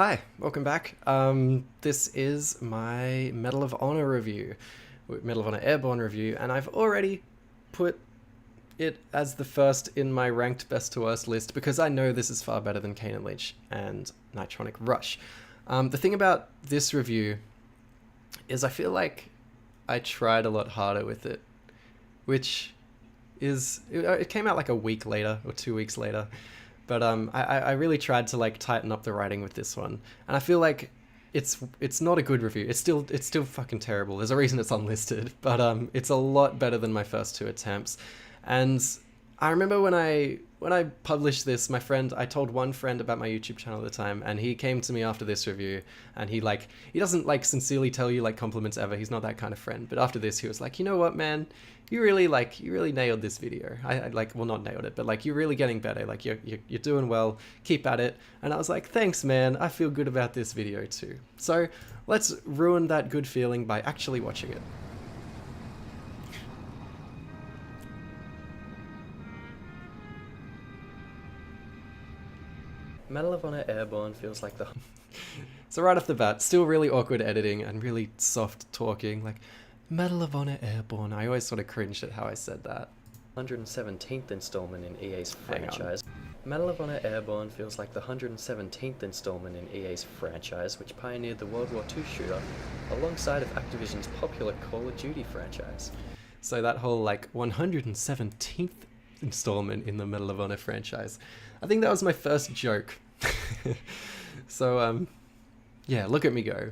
Hi, welcome back. This is my Medal of Honor review, Medal of Honor Airborne review, and I've already put it as the first in my ranked best to worst list because I know this is far better than Kane and Lynch and Nitronic Rush. The thing about this review is I feel like I tried a lot harder with it, which is, it came out like a week later or 2 weeks later. But I really tried to like tighten up the writing with this one, and I feel like it's not a good review. It's still fucking terrible. There's a reason it's unlisted, but it's a lot better than my first two attempts. And I remember when I published this, I told one friend about my YouTube channel at the time, and he came to me after this review, and he doesn't like sincerely tell you like compliments ever. He's not that kind of friend. But after this, he was like, you know what, man, you really nailed this video. Well, not nailed it, but like you're really getting better. Like you're doing well. Keep at it. And I was like, thanks, man. I feel good about this video too. So let's ruin that good feeling by actually watching it. Medal of Honor Airborne feels like the... So right off the bat, still really awkward editing and really soft talking, like, Medal of Honor Airborne. I always sort of cringed at how I said that. 117th installment in EA's franchise. Medal of Honor Airborne feels like the 117th installment in EA's franchise, which pioneered the World War II shooter alongside of Activision's popular Call of Duty franchise. So that whole like 117th installment in the Medal of Honor franchise, I think that was my first joke. So yeah, look at me go.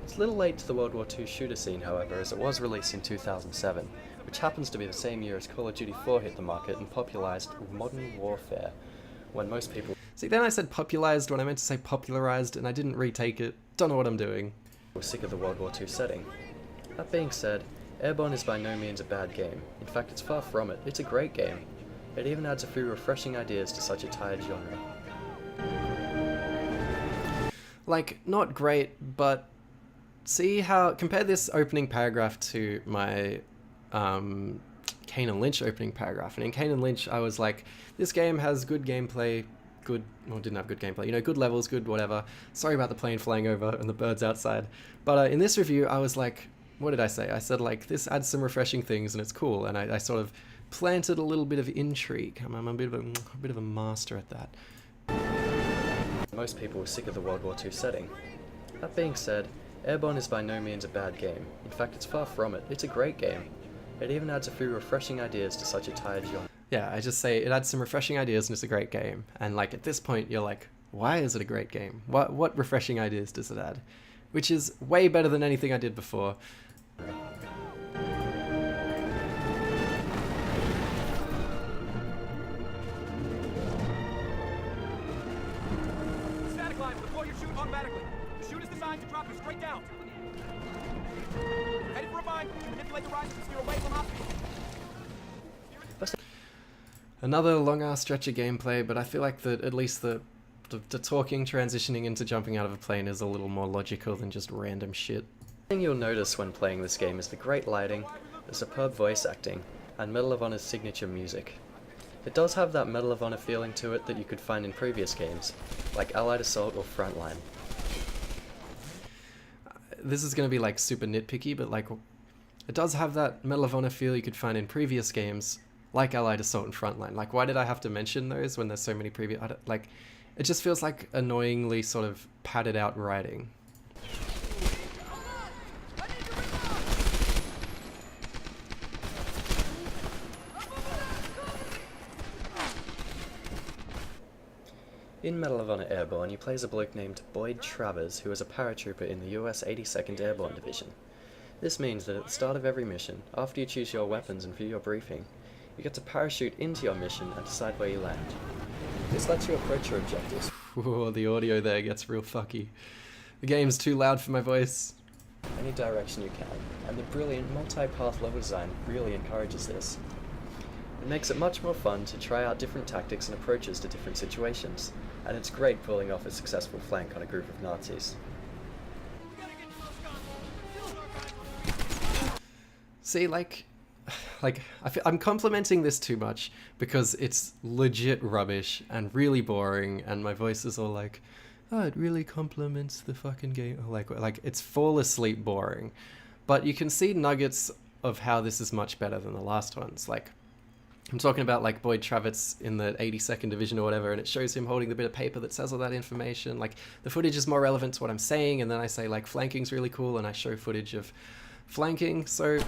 It's a little late to the World War II shooter scene, however, as it was released in 2007, which happens to be the same year as Call of Duty 4 hit the market and popularized modern warfare, when most people... See, then I said popularized when I meant to say popularized, and I didn't retake it. Don't know what I'm doing. We're sick of the World War II setting. That being said, Airborne is by no means a bad game. In fact, it's far from it. It's a great game. It even adds a few refreshing ideas to such a tired genre. Like, not great, but see how... Compare this opening paragraph to my Kane and Lynch opening paragraph. And in Kane and Lynch, I was like, this game has good gameplay, didn't have good gameplay, you know, good levels, good whatever. Sorry about the plane flying over and the birds outside. But in this review, I was like, what did I say? I said, like, this adds some refreshing things and it's cool. And I sort of planted a little bit of intrigue. I'm a bit of a master at that. Most people were sick of the World War II setting. That being said, Airborne is by no means a bad game. In fact, it's far from it. It's a great game. It even adds a few refreshing ideas to such a tired genre. Yeah, I just say it adds some refreshing ideas and it's a great game. And like at this point, you're like, why is it a great game? What refreshing ideas does it add? Which is way better than anything I did before. Static line, deploy your chute automatically. The chute is designed to drop you straight down. Headed for a bind. Manipulate the rise and steer away from obstacles. Another long-ass stretch of gameplay, but I feel like at least the talking transitioning into jumping out of a plane is a little more logical than just random shit. The thing you'll notice when playing this game is the great lighting, the superb voice acting, and Medal of Honor's signature music. It does have that Medal of Honor feeling to it that you could find in previous games, like Allied Assault or Frontline. This is going to be like super nitpicky, but like it does have that Medal of Honor feel you could find in previous games, like Allied Assault and Frontline. Like, why did I have to mention those when there's so many previous... Like, it just feels like annoyingly sort of padded out writing. In Medal of Honor Airborne, you play as a bloke named Boyd Travers, who is a paratrooper in the US 82nd Airborne Division. This means that at the start of every mission, after you choose your weapons and view your briefing, you get to parachute into your mission and decide where you land. This lets you approach your objectives. Whoa, the audio there gets real fucky. The game's too loud for my voice. Any direction you can, and the brilliant multi-path level design really encourages this. It makes it much more fun to try out different tactics and approaches to different situations, and it's great pulling off a successful flank on a group of Nazis. See, I'm complimenting this too much because it's legit rubbish and really boring, and my voice is all like, oh, it really complements the fucking game. Like it's fall asleep boring. But you can see nuggets of how this is much better than the last ones. Like, I'm talking about like Boyd Travitz in the 82nd Division or whatever, and it shows him holding the bit of paper that says all that information. Like, the footage is more relevant to what I'm saying, and then I say like flanking's really cool, and I show footage of flanking. So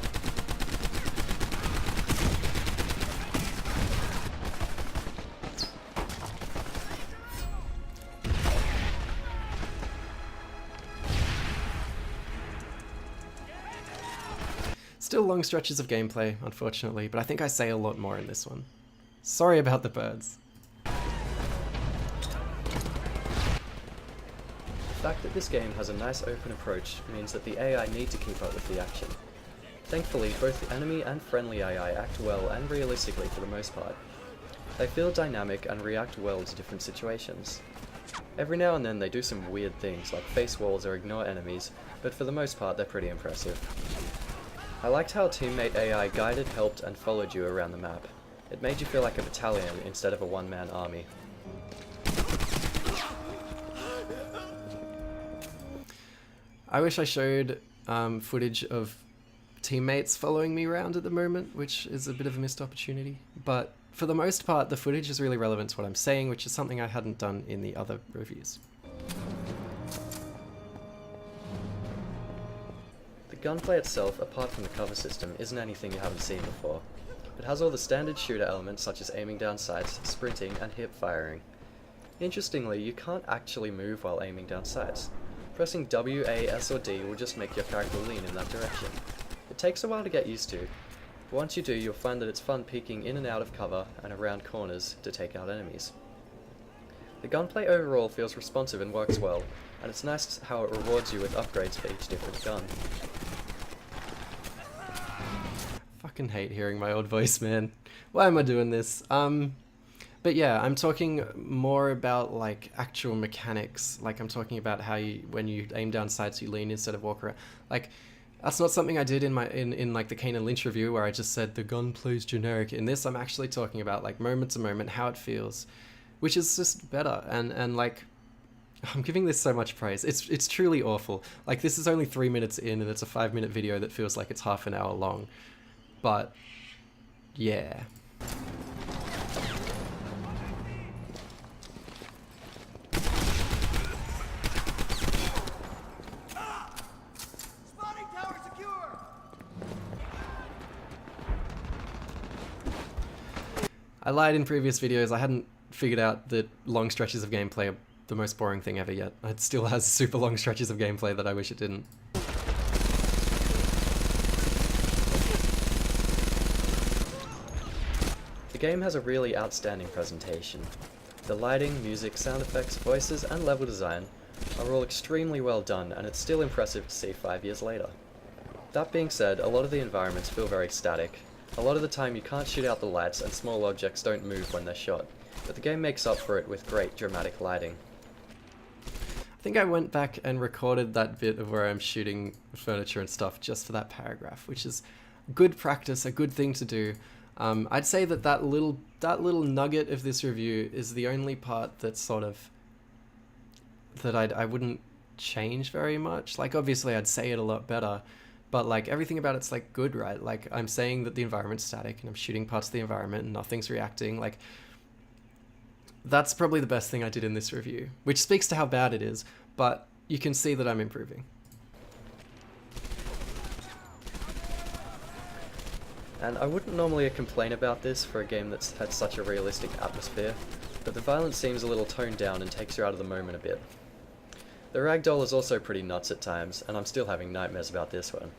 still long stretches of gameplay, unfortunately, but I think I say a lot more in this one. Sorry about the birds. The fact that this game has a nice open approach means that the AI need to keep up with the action. Thankfully, both the enemy and friendly AI act well and realistically for the most part. They feel dynamic and react well to different situations. Every now and then they do some weird things like face walls or ignore enemies, but for the most part they're pretty impressive. I liked how teammate AI guided, helped, and followed you around the map. It made you feel like a battalion instead of a one-man army. I wish I showed footage of teammates following me around at the moment, which is a bit of a missed opportunity. But for the most part, the footage is really relevant to what I'm saying, which is something I hadn't done in the other reviews. The gunplay itself, apart from the cover system, isn't anything you haven't seen before. It has all the standard shooter elements such as aiming down sights, sprinting, and hip firing. Interestingly, you can't actually move while aiming down sights. Pressing W, A, S, or D will just make your character lean in that direction. It takes a while to get used to, but once you do, you'll find that it's fun peeking in and out of cover and around corners to take out enemies. The gunplay overall feels responsive and works well, and it's nice how it rewards you with upgrades for each different gun. Fucking hate hearing my old voice, man. Why am I doing this? But yeah, I'm talking more about like actual mechanics. Like, I'm talking about how you, when you aim down sights, you lean instead of walk around. Like, that's not something I did in like the Kane and Lynch review where I just said the gunplay's generic. In this, I'm actually talking about like moment to moment, how it feels, which is just better. And like, I'm giving this so much praise. It's truly awful. Like, this is only 3 minutes in, and it's a 5-minute video that feels like it's half an hour long. But yeah. Spotting tower secure! I lied in previous videos. I hadn't figured out that long stretches of gameplay are the most boring thing ever yet. It still has super long stretches of gameplay that I wish it didn't. The game has a really outstanding presentation. The lighting, music, sound effects, voices, and level design are all extremely well done, and it's still impressive to see 5 years later. That being said, a lot of the environments feel very static. A lot of the time you can't shoot out the lights and small objects don't move when they're shot, but the game makes up for it with great dramatic lighting. I think I went back and recorded that bit of where I'm shooting furniture and stuff just for that paragraph, which is good practice, a good thing to do. I'd say that little nugget of this review is the only part that's sort of that I wouldn't change very much. Like, obviously I'd say it a lot better, but like everything about it's like good, right? Like, I'm saying that the environment's static and I'm shooting parts of the environment and nothing's reacting. Like, that's probably the best thing I did in this review, which speaks to how bad it is, but you can see that I'm improving. And I wouldn't normally complain about this for a game that's had such a realistic atmosphere, but the violence seems a little toned down and takes you out of the moment a bit. The ragdoll is also pretty nuts at times, and I'm still having nightmares about this one.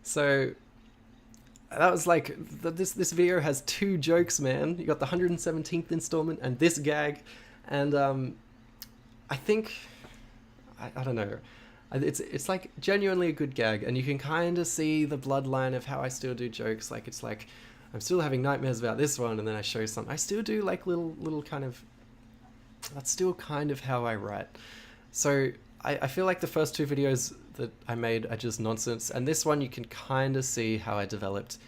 So that was like, this video has 2 jokes, man. You got the 117th installment and this gag, and I think, I don't know, it's like genuinely a good gag, and you can kind of see the bloodline of how I still do jokes. Like, it's like I'm still having nightmares about this one, and then I show some. I still do like little kind of. That's still kind of how I write. So I feel like the first 2 videos that I made are just nonsense, and this one you can kind of see how I developed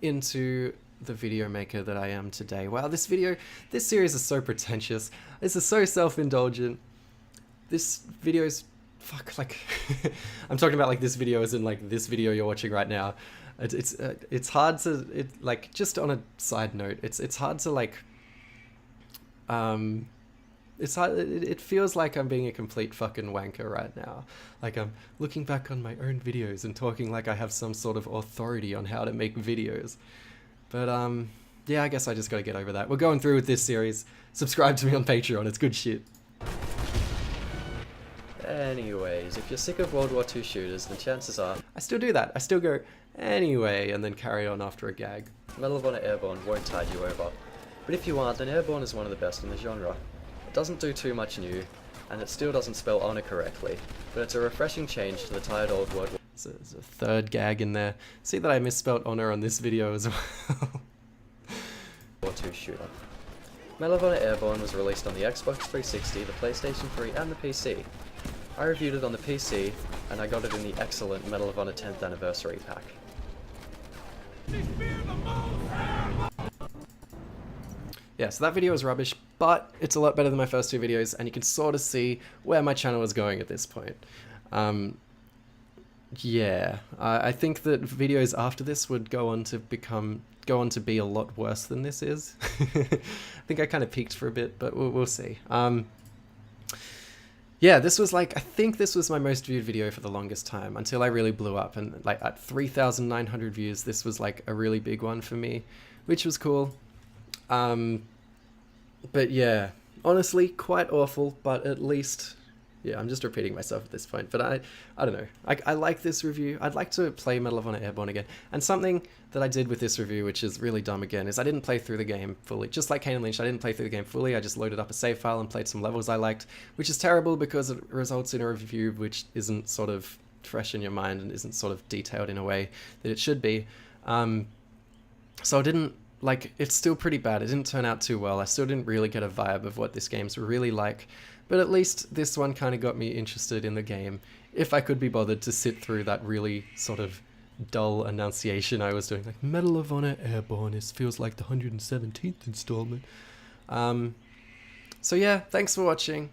into the video maker that I am today. Wow, this series is so pretentious. This is so self-indulgent. This video is, fuck, like, I'm talking about like this video as in like this video you're watching right now. It's hard to, like, just on a side note, it's hard to like, it's hard, it feels like I'm being a complete fucking wanker right now. Like I'm looking back on my own videos and talking like I have some sort of authority on how to make videos. But yeah, I guess I just gotta get over that. We're going through with this series. Subscribe to me on Patreon, it's good shit. Anyways, if you're sick of World War II shooters, then chances are I still do that. I still go, anyway, and then carry on after a gag. Medal of Honor Airborne won't tide you over. But if you aren't, then Airborne is one of the best in the genre. It doesn't do too much new, and it still doesn't spell honor correctly, but it's a refreshing change to the tired old World War There's a third gag in there. See that I misspelled honor on this video as well. II shooter. Medal of Honor Airborne was released on the Xbox 360, the PlayStation 3, and the PC. I reviewed it on the PC, and I got it in the excellent Medal of Honor 10th Anniversary pack. Yeah, so that video is rubbish, but it's a lot better than my first two videos, and you can sort of see where my channel is going at this point. Yeah, I think that videos after this would go on to be a lot worse than this is. I think I kind of peaked for a bit, but we'll see. Yeah, this was like, I think this was my most viewed video for the longest time until I really blew up, and like at 3,900 views, this was like a really big one for me, which was cool. But yeah, honestly, quite awful, but at least, yeah, I'm just repeating myself at this point, but I don't know. I like this review. I'd like to play Medal of Honor Airborne again. And something that I did with this review, which is really dumb again, is I didn't play through the game fully. Just like Kane and Lynch, I didn't play through the game fully. I just loaded up a save file and played some levels I liked, which is terrible because it results in a review which isn't sort of fresh in your mind and isn't sort of detailed in a way that it should be. So I didn't, like, it's still pretty bad. It didn't turn out too well. I still didn't really get a vibe of what this game's really like. But at least this one kind of got me interested in the game, if I could be bothered to sit through that really sort of dull enunciation I was doing. Like, Medal of Honor Airborne, it feels like the 117th installment. So yeah, thanks for watching.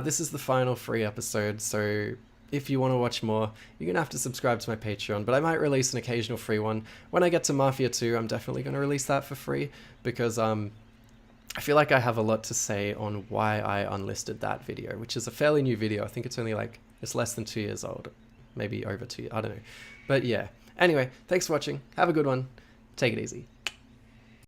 This is the final free episode, so if you want to watch more, you're going to have to subscribe to my Patreon, but I might release an occasional free one. When I get to Mafia 2, I'm definitely going to release that for free, because I feel like I have a lot to say on why I unlisted that video, which is a fairly new video. I think it's only like, it's less than 2 years old, maybe over 2 years, I don't know. But yeah, anyway, thanks for watching, have a good one, take it easy.